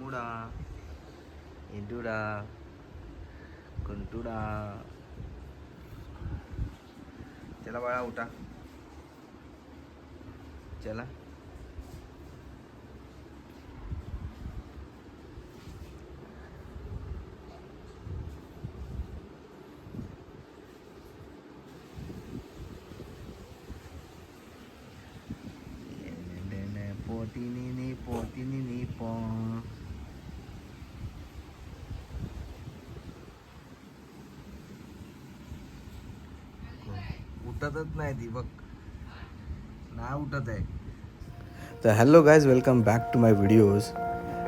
रामुडा, इंदुडा, कुंटुडा. चला बाळा उठा. चला. पोतीनी पो. उठतच नाही ती बघ, नाही उठत आहे. तर hello guys, welcome back to my videos.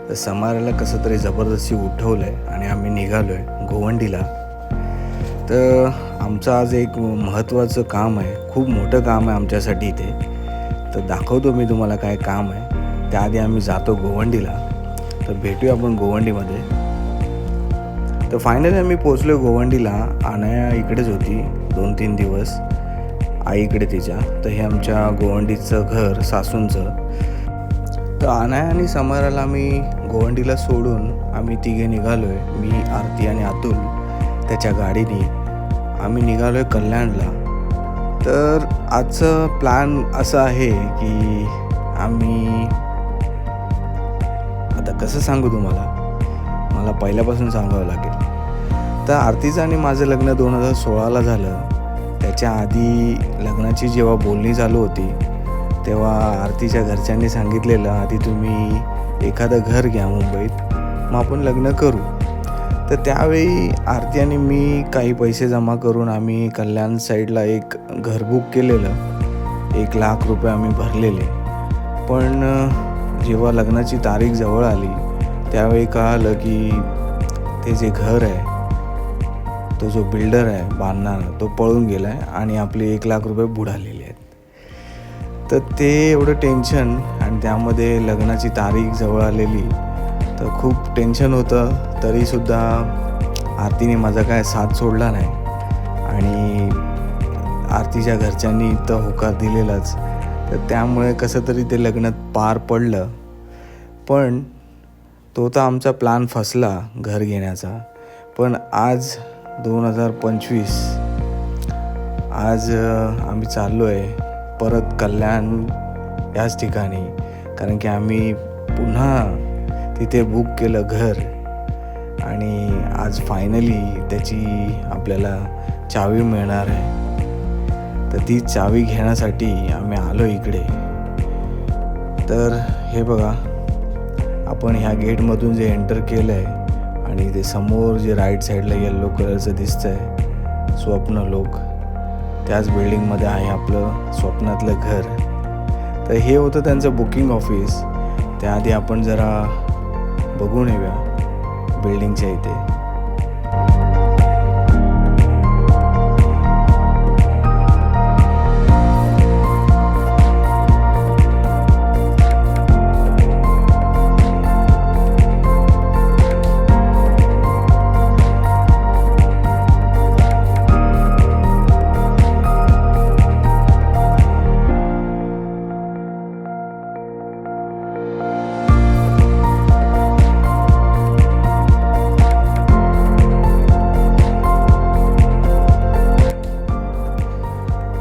तर समाराला कसं तरी जबरदस्ती उठवलं आहे आणि आम्ही निघालो आहे गोवंडीला. तर आमचं आज एक महत्त्वाचं काम आहे, खूप मोठं काम आहे आमच्यासाठी इथे. तर दाखवतो मी तुम्हाला काय काम आहे. त्याआधी आम्ही जातो गोवंडीला. तर भेटूया आपण गोवंडीमध्ये. तर फायनली आम्ही पोचलो गोवंडीला. अनाया इकडेच होती 2-3 दिवस आईकडे तिच्या. तर हे आमच्या गोवंडीचं घर सासूंचं. तर अनाया आणि समाराला आम्ही गोवंडीला सोडून आम्ही तिघे निघालो आहे. मी, आरती आणि अतुल त्याच्या गाडीने आम्ही निघालो आहे कल्याणला. तर आजचं प्लॅन असं आहे की आम्ही आता कसं सांगू तुम्हाला, मला पहिल्यापासून सांगावं लागेल. तर आरतीचं आणि माझं लग्न 2016ला झालं. त्याच्या आधी लग्नाची जेव्हा बोलणी चालू होती तेव्हा आरतीच्या घरच्यांनी सांगितलेलं, आधी तुम्ही एखादं घर घ्या मुंबईत, मग आपण लग्न करू. तर त्यावेळी आरती आणि मी काही पैसे जमा करून आम्ही कल्याण साईडला एक घर बुक केलेलं. 1 लाख रुपये आम्ही भरलेले. पण जेव्हा लग्नाची तारीख जवळ आली त्यावेळी कळालं की ते जे घर आहे, तो जो बिल्डर आहे बांधणारा, तो पळून गेला आहे आणि आपले 1 लाख रुपये बुडालेले आहेत. तर ते एवढं टेन्शन, आणि त्यामध्ये लग्नाची तारीख जवळ आलेली, तर खूप टेन्शन होतं. तरीसुद्धा आरतीने माझा काय साथ सोडला नाही आणि आरतीच्या घरच्यांनी तर होकार दिलेलाच. तर त्यामुळे कसं तरी ते लग्न पार पडलं. पण तो तर आमचा प्लॅन फसला घर घेण्याचा. पण आज 2025, आज आम्ही चाललो आहे परत कल्याण याच ठिकाणी, कारण की आम्ही पुन्हा तिथे बुक केलं घर. आणि आज फायनली त्याची आपल्याला चावी मिळणार आहे. तर ती चावी घेण्यासाठी आम्ही आलो इकडे. तर हे बघा, आपण ह्या गेटमधून जे एंटर केलं आहे आणि ते समोर जे राईट साईडला येल्लो कलरचं दिसतं आहे स्वप्नलोक, त्याच बिल्डिंगमध्ये आहे आपलं स्वप्नातलं घर. तर हे होतं त्यांचं बुकिंग ऑफिस. त्याआधी आपण जरा बघून येऊया बिल्डिंगच्या इथे.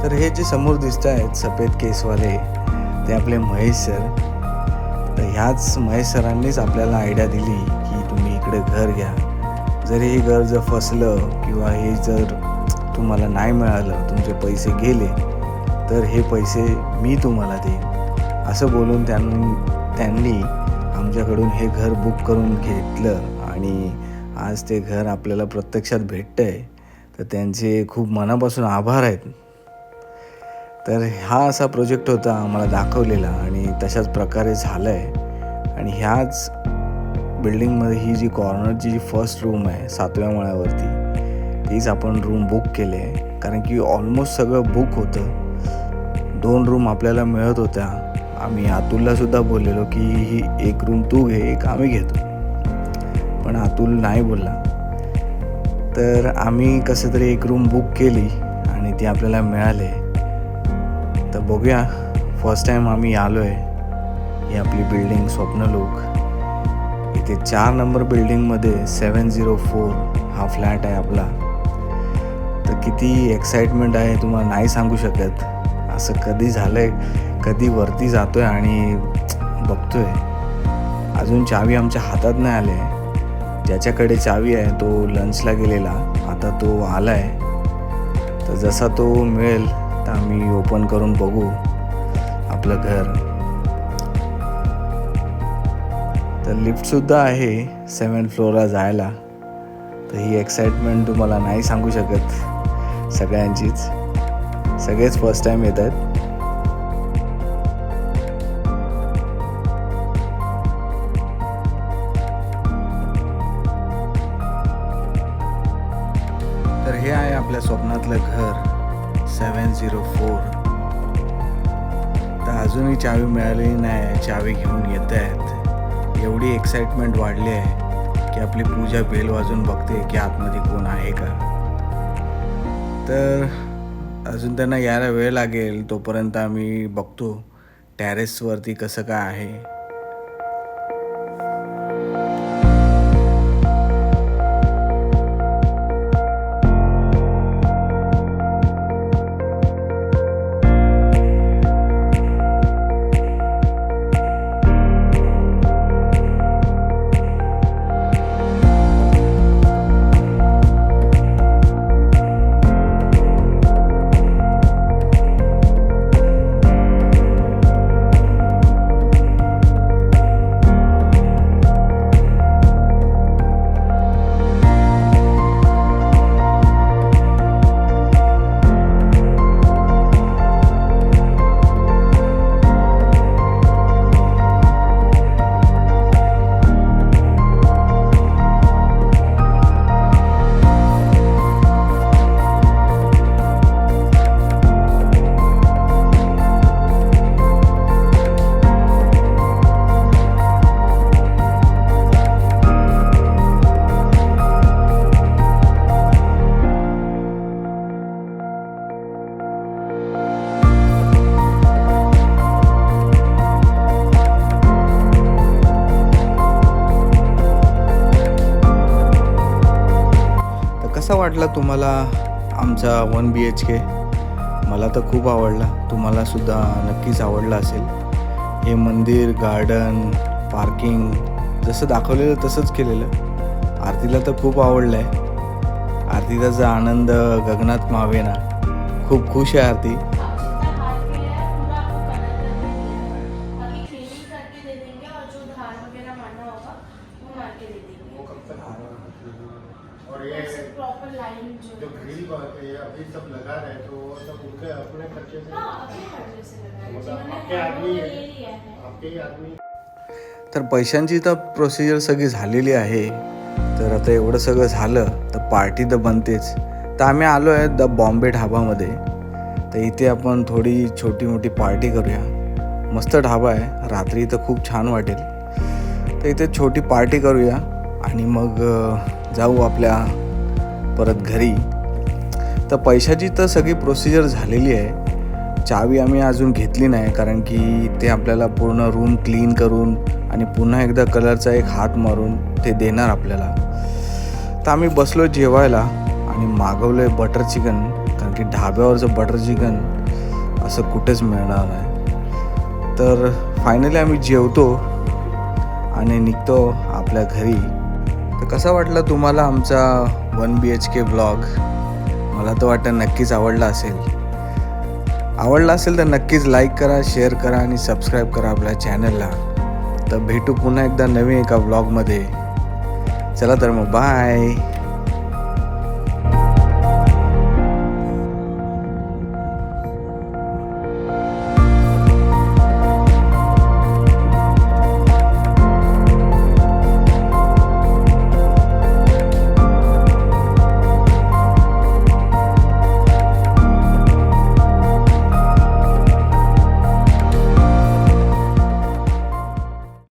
तर हे जे समोर दिसत आहेत सफेद केसवाले, ते आपले महेश सर. तर ह्याच महेश सरांनीच आपल्याला आयडिया दिली की तुम्ही इकडे घर घ्या. जरी हे घर जर फसलं किंवा हे जर तुम्हाला नाही मिळालं, तुमचे पैसे गेले, तर हे पैसे मी तुम्हाला देईन, असं बोलून त्यांनी आमच्याकडून हे घर बुक करून घेतलं. आणि आज ते घर आपल्याला प्रत्यक्षात भेटतं आहे. तर त्यांचे खूप मनापासून आभार आहेत. तर हा असा प्रोजेक्ट होता आम्हाला दाखवलेला आणि तशाच प्रकारे झालं आहे. आणि ह्याच बिल्डिंगमध्ये ही जी कॉर्नरची जी फर्स्ट रूम आहे 7व्या माळ्यावरती, तीच आपण रूम बुक केली आहे. कारण की ऑलमोस्ट सगळं बुक होतं. 2 रूम आपल्याला मिळत होत्या. आम्ही अतुललासुद्धा बोललेलो की ही 1 रूम तू घे, 1 आम्ही घेतो, पण अतुल नाही बोलला. तर आम्ही कसं तरी 1 रूम बुक केली आणि ती आपल्याला मिळाले. तर बघूया, फर्स्ट टाईम आम्ही आलो आहे. ही आपली बिल्डिंग स्वप्नलोक. इथे 4 नंबर बिल्डिंगमध्ये 704 हा फ्लॅट आहे आपला. तर किती एक्साइटमेंट आहे तुम्हाला नाही सांगू शकत. असं कधी झालं आहे, कधी वरती जातो आहे आणि बघतो आहे. अजून चावी आमच्या हातात नाही आली आहे. ज्याच्याकडे चावी आहे तो लंचला गेलेला, आता तो आला आहे. तर जसा तो मिळेल तर आम्ही ओपन करून बघू आपलं घर. तर लिफ्टसुद्धा आहे 7th फ्लोअरला जायला. तर ही एक्साइटमेंट तुम्हाला नाही सांगू शकत सगळ्यांचीच. सगळेच फर्स्ट टाईम येत आहेत. तर हे आहे आपल्या स्वप्नातलं घर 704. तर अजूनही चावी मिळालेली नाही. चावी घेऊन येत आहेत. एवढी एक्साइटमेंट वाढली आहे की आपली पूजा बेल वाजून बघते की आतमध्ये कोण आहे का. तर अजून त्यांना यायला वेळ लागेल. तोपर्यंत आम्ही बघतो टेरेसवरती कसं काय आहे. कसा वाटला तुम्हाला आमचा 1 BHK? मला तर खूप आवडला. तुम्हाला सुद्धा नक्कीच आवडला असेल. हे मंदिर, गार्डन, पार्किंग जसं दाखवलेलं तसंच केलेलं. आरतीला तर खूप आवडलं आहे. आरतीचा आनंद गगनात मावेना. खूप खुश आहे आरती. और ये प्रॉपर लाइन जो ग्रिल अभी सब लगा रहे तो सब उनके अपने खर्चे से अपने खर्चे से लगाए आपके ही आदमी. तर पैशांची तर प्रोसिजर सगळी झालेली आहे. तर आता एवढं सगळं झालं तर पार्टी तर बनतेच. तर आम्ही आलो आहे द बॉम्बे ढाबामध्ये. तर इथे आपण थोडी छोटी मोठी पार्टी करूया. मस्त ढाबा आहे. रात्री तर खूप छान वाटेल. तर इथे छोटी पार्टी करूया आणि मग जाऊ आपल्या परत घरी. तर पैशाची तर सगळी प्रोसिजर झालेली आहे. चावी आम्ही अजून घेतली नाही कारण की ते आपल्याला पूर्ण रूम क्लीन करून आणि पुन्हा एकदा कलरचा एक हात मारून ते देणार आपल्याला. तर आम्ही बसलो जेवायला आणि मागवलं आहे बटर चिकन. कारण की ढाब्यावरचं बटर चिकन असं कुठेच मिळणार नाही. तर फायनली आम्ही जेवतो आणि निघतो आपल्या घरी. तर कसा वाटला तुम्हाला आमचा 1 BHK ब्लॉग? मला तर वाटतं नक्कीच आवडला असेल. आवडला असेल तर नक्कीच लाईक करा, शेअर करा आणि सबस्क्राईब करा आपल्या चॅनलला. तर भेटू पुन्हा एकदा नवीन एका ब्लॉगमध्ये. चला तर मग बाय.